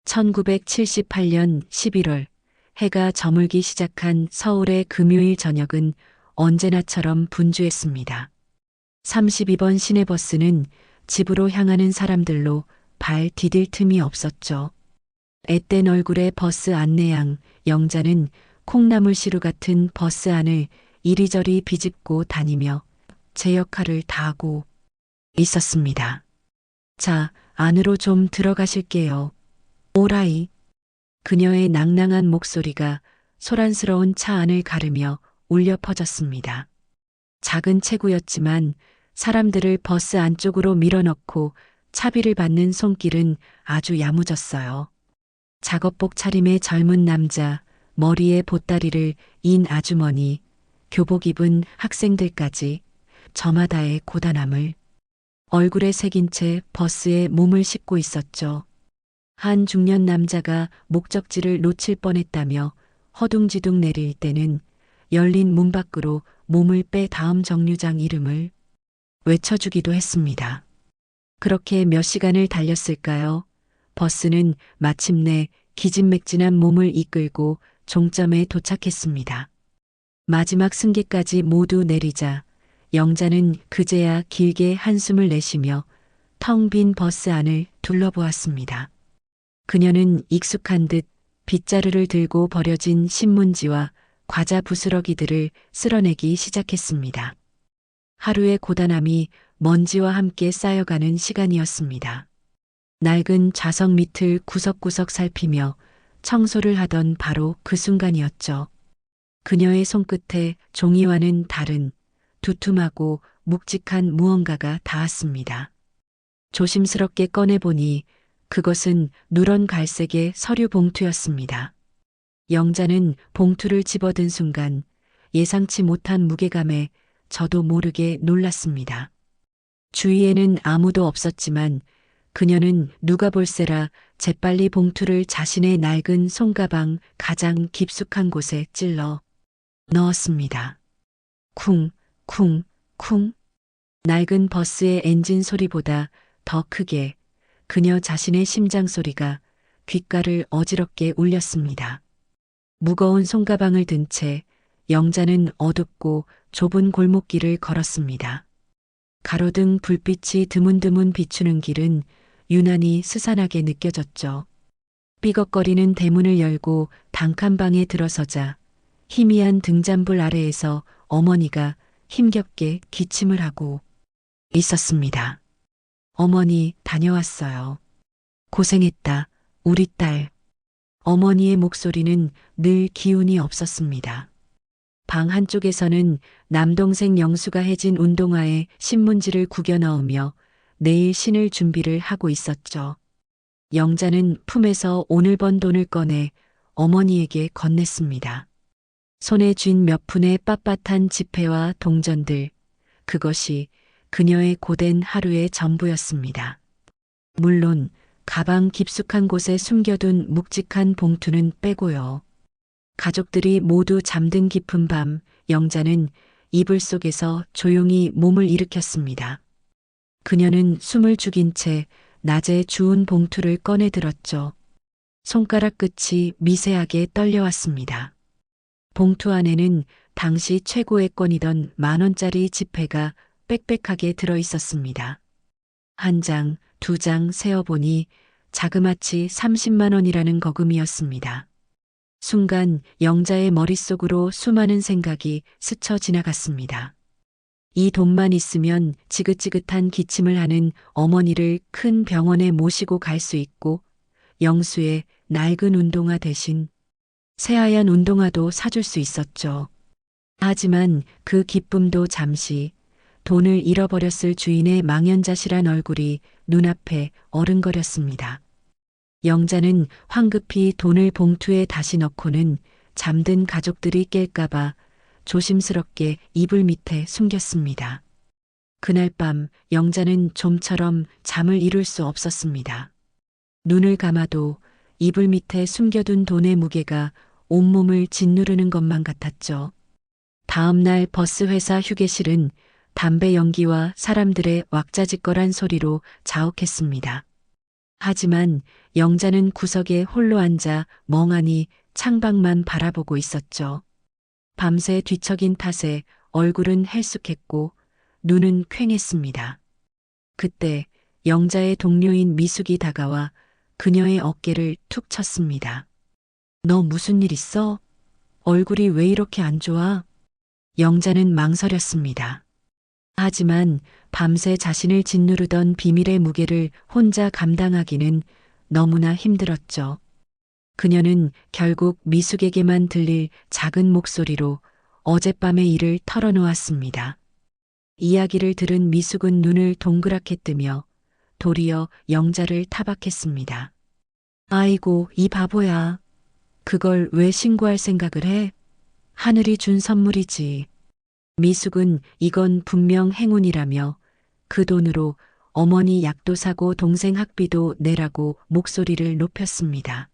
1978년 11월 해가 저물기 시작한 서울의 금요일 저녁은 언제나처럼 분주했습니다. 32번 시내버스는 집으로 향하는 사람들로 발 디딜 틈이 없었죠. 앳된 얼굴의 버스 안내양 영자는 콩나물 시루 같은 버스 안을 이리저리 비집고 다니며 제 역할을 다하고 있었습니다. 자, 안으로 좀 들어가실게요. 오라이. 그녀의 낭낭한 목소리가 소란스러운 차 안을 가르며 울려 퍼졌습니다. 작은 체구였지만 사람들을 버스 안쪽으로 밀어넣고 차비를 받는 손길은 아주 야무졌어요. 작업복 차림의 젊은 남자, 머리에 보따리를 인 아주머니, 교복 입은 학생들까지 저마다의 고단함을 얼굴에 새긴 채 버스에 몸을 싣고 있었죠. 한 중년 남자가 목적지를 놓칠 뻔했다며 허둥지둥 내릴 때는 열린 문 밖으로 몸을 빼 다음 정류장 이름을 외쳐주기도 했습니다. 그렇게 몇 시간을 달렸을까요? 버스는 마침내 기진맥진한 몸을 이끌고 종점에 도착했습니다. 마지막 승객까지 모두 내리자 영자는 그제야 길게 한숨을 내쉬며 텅 빈 버스 안을 둘러보았습니다. 그녀는 익숙한 듯 빗자루를 들고 버려진 신문지와 과자 부스러기들을 쓸어내기 시작했습니다. 하루의 고단함이 먼지와 함께 쌓여가는 시간이었습니다. 낡은 좌석 밑을 구석구석 살피며 청소를 하던 바로 그 순간이었죠. 그녀의 손끝에 종이와는 다른 두툼하고 묵직한 무언가가 닿았습니다. 조심스럽게 꺼내보니 그것은 누런 갈색의 서류 봉투였습니다. 영자는 봉투를 집어든 순간 예상치 못한 무게감에 저도 모르게 놀랐습니다. 주위에는 아무도 없었지만 그녀는 누가 볼세라 재빨리 봉투를 자신의 낡은 손가방 가장 깊숙한 곳에 찔러 넣었습니다. 쿵, 쿵, 쿵. 낡은 버스의 엔진 소리보다 더 크게 그녀 자신의 심장 소리가 귓가를 어지럽게 울렸습니다. 무거운 손가방을 든 채 영자는 어둡고 좁은 골목길을 걸었습니다. 가로등 불빛이 드문드문 비추는 길은 유난히 스산하게 느껴졌죠. 삐걱거리는 대문을 열고 단칸방에 들어서자 희미한 등잔불 아래에서 어머니가 힘겹게 기침을 하고 있었습니다. 어머니 다녀왔어요. 고생했다, 우리 딸. 어머니의 목소리는 늘 기운이 없었습니다. 방 한쪽에서는 남동생 영수가 해진 운동화에 신문지를 구겨 넣으며 내일 신을 준비를 하고 있었죠. 영자는 품에서 오늘 번 돈을 꺼내 어머니에게 건넸습니다. 손에 쥔 몇 푼의 빳빳한 지폐와 동전들, 그것이 그녀의 고된 하루의 전부였습니다. 물론 가방 깊숙한 곳에 숨겨둔 묵직한 봉투는 빼고요. 가족들이 모두 잠든 깊은 밤 영자는 이불 속에서 조용히 몸을 일으켰습니다. 그녀는 숨을 죽인 채 낮에 주운 봉투를 꺼내 들었죠. 손가락 끝이 미세하게 떨려왔습니다. 봉투 안에는 당시 최고의 권이던 10,000원짜리 지폐가 빽빽하게 들어 있었습니다. 한 장, 두 장 세어보니 자그마치 30만 원이라는 거금이었습니다. 순간 영자의 머릿속으로 수많은 생각이 스쳐 지나갔습니다. 이 돈만 있으면 지긋지긋한 기침을 하는 어머니를 큰 병원에 모시고 갈 수 있고 영수의 낡은 운동화 대신 새하얀 운동화도 사줄 수 있었죠. 하지만 그 기쁨도 잠시 돈을 잃어버렸을 주인의 망연자실한 얼굴이 눈앞에 어른거렸습니다. 영자는 황급히 돈을 봉투에 다시 넣고는 잠든 가족들이 깰까봐 조심스럽게 이불 밑에 숨겼습니다. 그날 밤 영자는 좀처럼 잠을 이룰 수 없었습니다. 눈을 감아도 이불 밑에 숨겨둔 돈의 무게가 온몸을 짓누르는 것만 같았죠. 다음 날 버스 회사 휴게실은 담배 연기와 사람들의 왁자지껄한 소리로 자욱했습니다. 하지만 영자는 구석에 홀로 앉아 멍하니 창밖만 바라보고 있었죠. 밤새 뒤척인 탓에 얼굴은 헬쑥했고 눈은 퀭했습니다. 그때 영자의 동료인 미숙이 다가와 그녀의 어깨를 툭 쳤습니다. 너 무슨 일 있어? 얼굴이 왜 이렇게 안 좋아? 영자는 망설였습니다. 하지만 밤새 자신을 짓누르던 비밀의 무게를 혼자 감당하기는 너무나 힘들었죠. 그녀는 결국 미숙에게만 들릴 작은 목소리로 어젯밤의 일을 털어놓았습니다. 이야기를 들은 미숙은 눈을 동그랗게 뜨며 도리어 영자를 타박했습니다. 아이고, 이 바보야. 그걸 왜 신고할 생각을 해? 하늘이 준 선물이지. 미숙은 이건 분명 행운이라며 그 돈으로 어머니 약도 사고 동생 학비도 내라고 목소리를 높였습니다.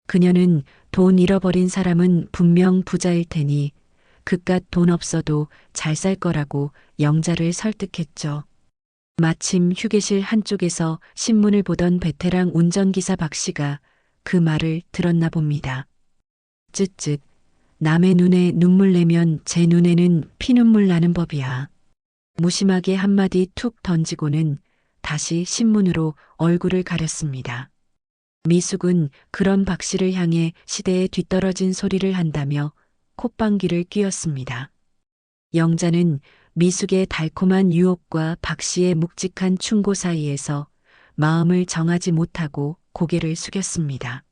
그녀는 돈 잃어버린 사람은 분명 부자일 테니 그깟 돈 없어도 잘 살 거라고 영자를 설득했죠. 마침 휴게실 한쪽에서 신문을 보던 베테랑 운전기사 박 씨가 그 말을 들었나 봅니다. 쯧쯧. 남의 눈에 눈물 내면 제 눈에는 피눈물 나는 법이야. 무심하게 한마디 툭 던지고는 다시 신문으로 얼굴을 가렸습니다. 미숙은 그런 박 씨를 향해 시대에 뒤떨어진 소리를 한다며 콧방귀를 뀌었습니다. 영자는 미숙의 달콤한 유혹과 박 씨의 묵직한 충고 사이에서 마음을 정하지 못하고 고개를 숙였습니다.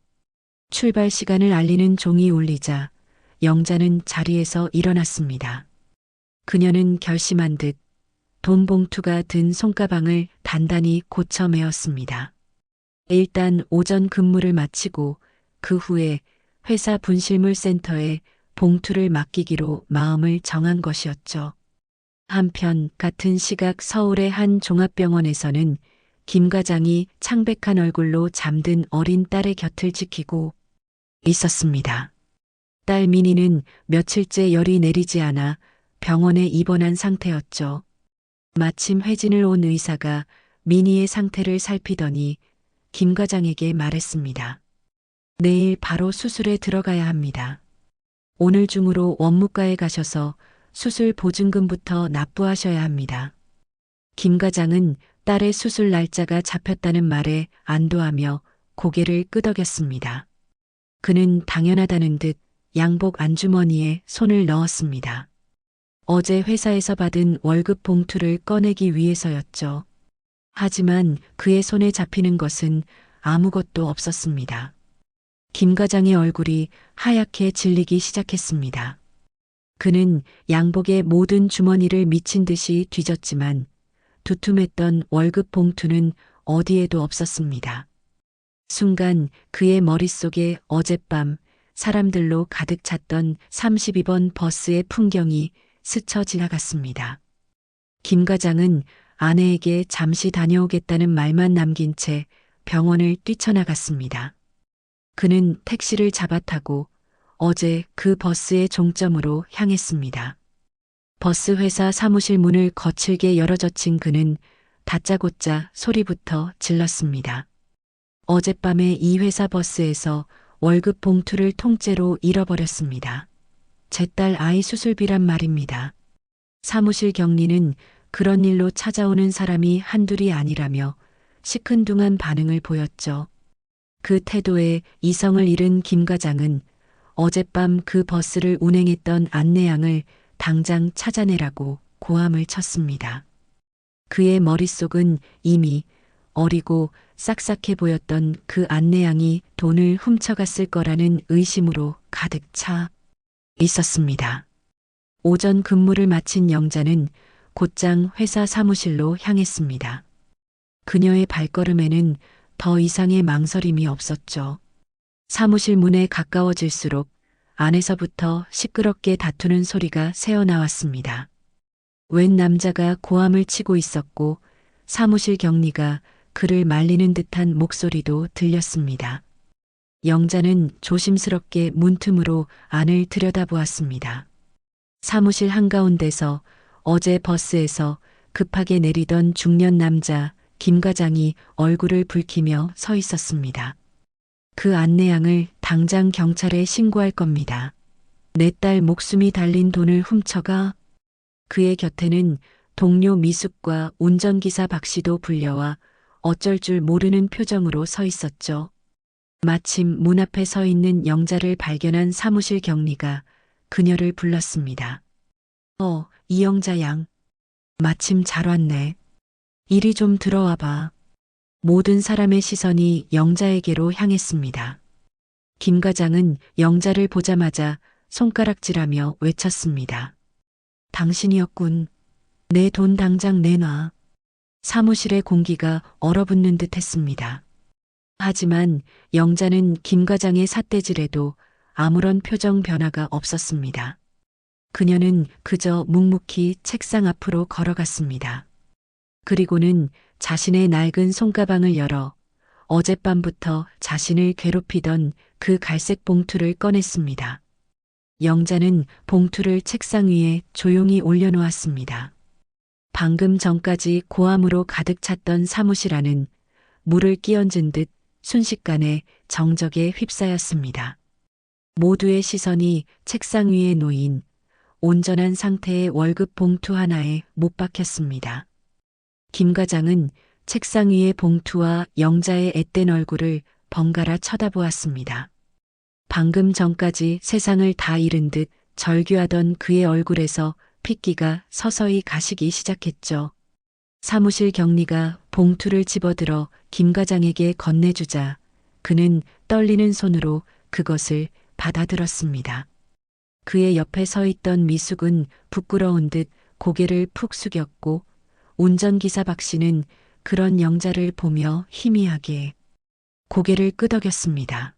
출발 시간을 알리는 종이 울리자 영자는 자리에서 일어났습니다. 그녀는 결심한 듯 돈 봉투가 든 손가방을 단단히 고쳐 메었습니다. 일단 오전 근무를 마치고 그 후에 회사 분실물 센터에 봉투를 맡기기로 마음을 정한 것이었죠. 한편 같은 시각 서울의 한 종합병원에서는 김 과장이 창백한 얼굴로 잠든 어린 딸의 곁을 지키고 있었습니다. 딸 민희는 며칠째 열이 내리지 않아 병원에 입원한 상태였죠. 마침 회진을 온 의사가 민희의 상태를 살피더니 김 과장에게 말했습니다. 내일 바로 수술에 들어가야 합니다. 오늘 중으로 원무과에 가셔서 수술 보증금부터 납부하셔야 합니다. 김 과장은 딸의 수술 날짜가 잡혔다는 말에 안도하며 고개를 끄덕였습니다. 그는 당연하다는 듯 양복 안주머니에 손을 넣었습니다. 어제 회사에서 받은 월급 봉투를 꺼내기 위해서였죠. 하지만 그의 손에 잡히는 것은 아무것도 없었습니다. 김 과장의 얼굴이 하얗게 질리기 시작했습니다. 그는 양복의 모든 주머니를 미친 듯이 뒤졌지만 두툼했던 월급 봉투는 어디에도 없었습니다. 순간 그의 머릿속에 어젯밤 사람들로 가득 찼던 32번 버스의 풍경이 스쳐 지나갔습니다. 김 과장은 아내에게 잠시 다녀오겠다는 말만 남긴 채 병원을 뛰쳐나갔습니다. 그는 택시를 잡아 타고 어제 그 버스의 종점으로 향했습니다. 버스 회사 사무실 문을 거칠게 열어젖힌 그는 다짜고짜 소리부터 질렀습니다. 어젯밤에 이 회사 버스에서 월급 봉투를 통째로 잃어버렸습니다. 제 딸 아이 수술비란 말입니다. 사무실 경리는 그런 일로 찾아오는 사람이 한둘이 아니라며 시큰둥한 반응을 보였죠. 그 태도에 이성을 잃은 김 과장은 어젯밤 그 버스를 운행했던 안내양을 당장 찾아내라고 고함을 쳤습니다. 그의 머릿속은 이미 어리고 싹싹해 보였던 그 안내양이 돈을 훔쳐갔을 거라는 의심으로 가득 차 있었습니다. 오전 근무를 마친 영자는 곧장 회사 사무실로 향했습니다. 그녀의 발걸음에는 더 이상의 망설임이 없었죠. 사무실 문에 가까워질수록 안에서부터 시끄럽게 다투는 소리가 새어나왔습니다. 웬 남자가 고함을 치고 있었고 사무실 경리가 그를 말리는 듯한 목소리도 들렸습니다. 영자는 조심스럽게 문틈으로 안을 들여다보았습니다. 사무실 한가운데서 어제 버스에서 급하게 내리던 중년 남자 김 과장이 얼굴을 붉히며 서 있었습니다. 그 안내양을 당장 경찰에 신고할 겁니다. 내 딸 목숨이 달린 돈을 훔쳐가. 그의 곁에는 동료 미숙과 운전기사 박 씨도 불려와 어쩔 줄 모르는 표정으로 서 있었죠. 마침 문 앞에 서 있는 영자를 발견한 사무실 경리가 그녀를 불렀습니다. 이영자 양. 마침 잘 왔네. 이리 좀 들어와 봐. 모든 사람의 시선이 영자에게로 향했습니다. 김 과장은 영자를 보자마자 손가락질하며 외쳤습니다. 당신이었군. 내 돈 당장 내놔. 사무실의 공기가 얼어붙는 듯 했습니다. 하지만 영자는 김 과장의 삿대질에도 아무런 표정 변화가 없었습니다. 그녀는 그저 묵묵히 책상 앞으로 걸어갔습니다. 그리고는 자신의 낡은 손가방을 열어 어젯밤부터 자신을 괴롭히던 그 갈색 봉투를 꺼냈습니다. 영자는 봉투를 책상 위에 조용히 올려놓았습니다. 방금 전까지 고함으로 가득 찼던 사무실 안은 물을 끼얹은 듯 순식간에 정적에 휩싸였습니다. 모두의 시선이 책상 위에 놓인 온전한 상태의 월급 봉투 하나에 못 박혔습니다. 김 과장은 책상 위의 봉투와 영자의 앳된 얼굴을 번갈아 쳐다보았습니다. 방금 전까지 세상을 다 잃은 듯 절규하던 그의 얼굴에서 핏기가 서서히 가시기 시작했죠. 사무실 경리가 봉투를 집어들어 김 과장에게 건네주자 그는 떨리는 손으로 그것을 받아들었습니다. 그의 옆에 서 있던 미숙은 부끄러운 듯 고개를 푹 숙였고 운전기사 박 씨는 그런 영자를 보며 희미하게 고개를 끄덕였습니다.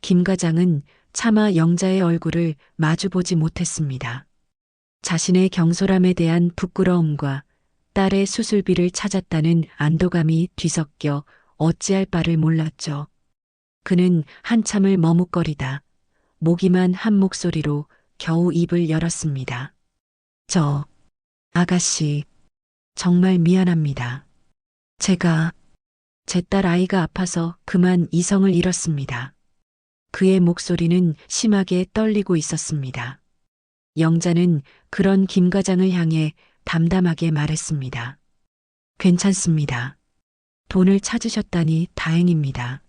김 과장은 차마 영자의 얼굴을 마주보지 못했습니다. 자신의 경솔함에 대한 부끄러움과 딸의 수술비를 찾았다는 안도감이 뒤섞여 어찌할 바를 몰랐죠. 그는 한참을 머뭇거리다 모기만 한 목소리로 겨우 입을 열었습니다. 아가씨, 정말 미안합니다. 제가 제 딸 아이가 아파서 그만 이성을 잃었습니다. 그의 목소리는 심하게 떨리고 있었습니다. 영자는 그런 김 과장을 향해 담담하게 말했습니다. 괜찮습니다. 돈을 찾으셨다니 다행입니다.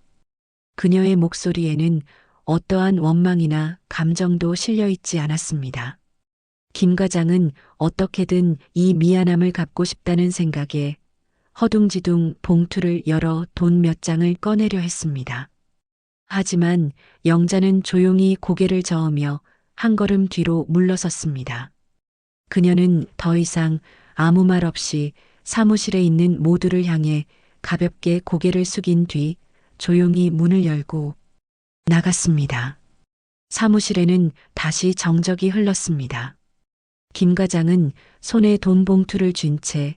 그녀의 목소리에는 어떠한 원망이나 감정도 실려 있지 않았습니다. 김 과장은 어떻게든 이 미안함을 갚고 싶다는 생각에 허둥지둥 봉투를 열어 돈 몇 장을 꺼내려 했습니다. 하지만 영자는 조용히 고개를 저으며 한 걸음 뒤로 물러섰습니다. 그녀는 더 이상 아무 말 없이 사무실에 있는 모두를 향해 가볍게 고개를 숙인 뒤 조용히 문을 열고 나갔습니다. 사무실에는 다시 정적이 흘렀습니다. 김 과장은 손에 돈 봉투를 쥔 채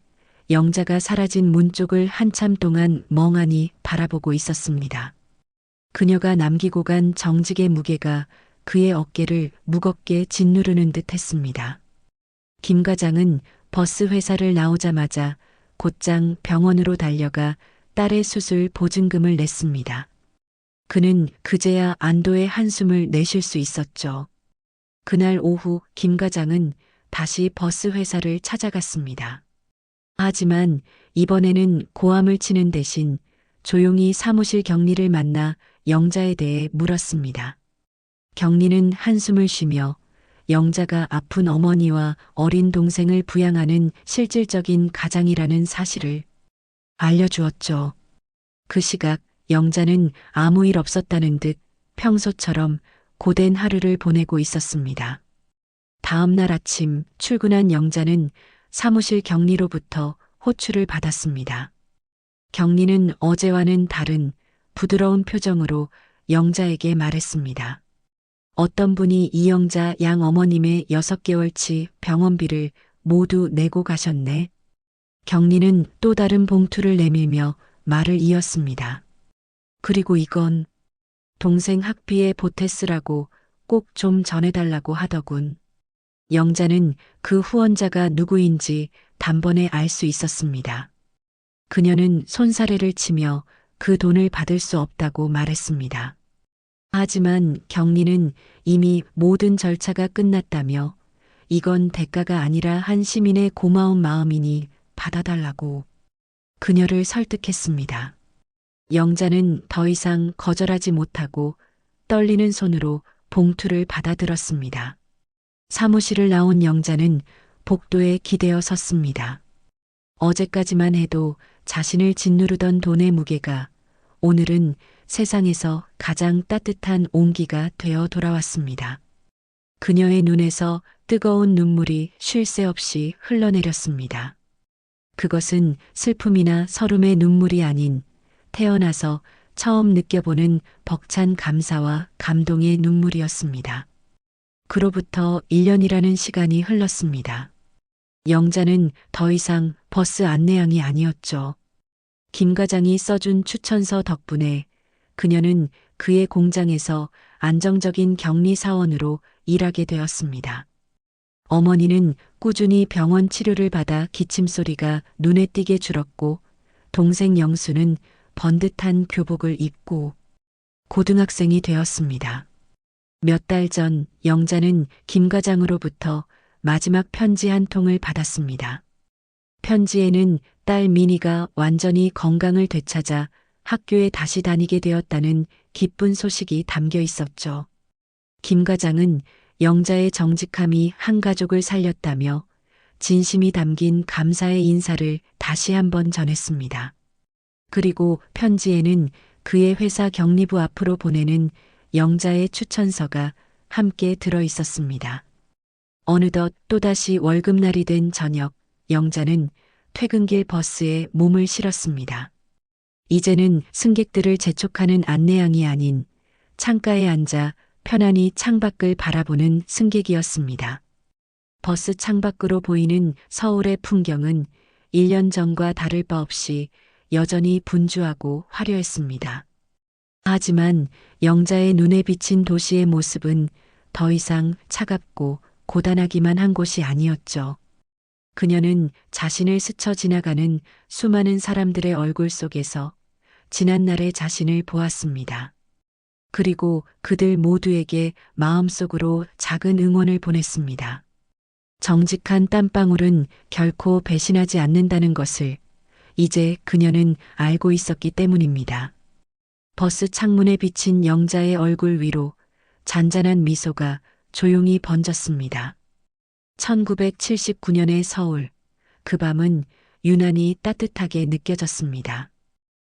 영자가 사라진 문 쪽을 한참 동안 멍하니 바라보고 있었습니다. 그녀가 남기고 간 정직의 무게가 그의 어깨를 무겁게 짓누르는 듯 했습니다. 김 과장은 버스 회사를 나오자마자 곧장 병원으로 달려가 딸의 수술 보증금을 냈습니다. 그는 그제야 안도의 한숨을 내쉴 수 있었죠. 그날 오후 김 과장은 다시 버스 회사를 찾아갔습니다. 하지만 이번에는 고함을 치는 대신 조용히 사무실 경리를 만나 영자에 대해 물었습니다. 경리는 한숨을 쉬며 영자가 아픈 어머니와 어린 동생을 부양하는 실질적인 가장이라는 사실을 알려주었죠. 그 시각 영자는 아무 일 없었다는 듯 평소처럼 고된 하루를 보내고 있었습니다. 다음 날 아침 출근한 영자는 사무실 경리로부터 호출을 받았습니다. 경리는 어제와는 다른 부드러운 표정으로 영자에게 말했습니다. 어떤 분이 이영자 양 어머님의 6개월치 병원비를 모두 내고 가셨네. 경리는 또 다른 봉투를 내밀며 말을 이었습니다. 그리고 이건 동생 학비에 보태 쓰라고 꼭 좀 전해달라고 하더군. 영자는 그 후원자가 누구인지 단번에 알 수 있었습니다. 그녀는 손사래를 치며 그 돈을 받을 수 없다고 말했습니다. 하지만 경리는 이미 모든 절차가 끝났다며 이건 대가가 아니라 한 시민의 고마운 마음이니 받아달라고 그녀를 설득했습니다. 영자는 더 이상 거절하지 못하고 떨리는 손으로 봉투를 받아들었습니다. 사무실을 나온 영자는 복도에 기대어 섰습니다. 어제까지만 해도 자신을 짓누르던 돈의 무게가 오늘은 세상에서 가장 따뜻한 온기가 되어 돌아왔습니다. 그녀의 눈에서 뜨거운 눈물이 쉴 새 없이 흘러내렸습니다. 그것은 슬픔이나 서름의 눈물이 아닌 태어나서 처음 느껴보는 벅찬 감사와 감동의 눈물이었습니다. 그로부터 1년이라는 시간이 흘렀습니다. 영자는 더 이상 버스 안내양이 아니었죠. 김 과장이 써준 추천서 덕분에 그녀는 그의 공장에서 안정적인 격리 사원으로 일하게 되었습니다. 어머니는 꾸준히 병원 치료를 받아 기침 소리가 눈에 띄게 줄었고 동생 영수는 번듯한 교복을 입고 고등학생이 되었습니다. 몇 달 전 영자는 김 과장으로부터 마지막 편지 한 통을 받았습니다. 편지에는 딸 미니가 완전히 건강을 되찾아 학교에 다시 다니게 되었다는 기쁜 소식이 담겨 있었죠. 김 과장은 영자의 정직함이 한 가족을 살렸다며 진심이 담긴 감사의 인사를 다시 한번 전했습니다. 그리고 편지에는 그의 회사 격리부 앞으로 보내는 영자의 추천서가 함께 들어 있었습니다. 어느덧 또다시 월급날이 된 저녁, 영자는 퇴근길 버스에 몸을 실었습니다. 이제는 승객들을 재촉하는 안내양이 아닌 창가에 앉아 편안히 창밖을 바라보는 승객이었습니다. 버스 창밖으로 보이는 서울의 풍경은 1년 전과 다를 바 없이 여전히 분주하고 화려했습니다. 하지만 영자의 눈에 비친 도시의 모습은 더 이상 차갑고 고단하기만 한 곳이 아니었죠. 그녀는 자신을 스쳐 지나가는 수많은 사람들의 얼굴 속에서 지난날의 자신을 보았습니다. 그리고 그들 모두에게 마음속으로 작은 응원을 보냈습니다. 정직한 땀방울은 결코 배신하지 않는다는 것을 이제 그녀는 알고 있었기 때문입니다. 버스 창문에 비친 영자의 얼굴 위로 잔잔한 미소가 조용히 번졌습니다. 1979년의 서울, 그 밤은 유난히 따뜻하게 느껴졌습니다.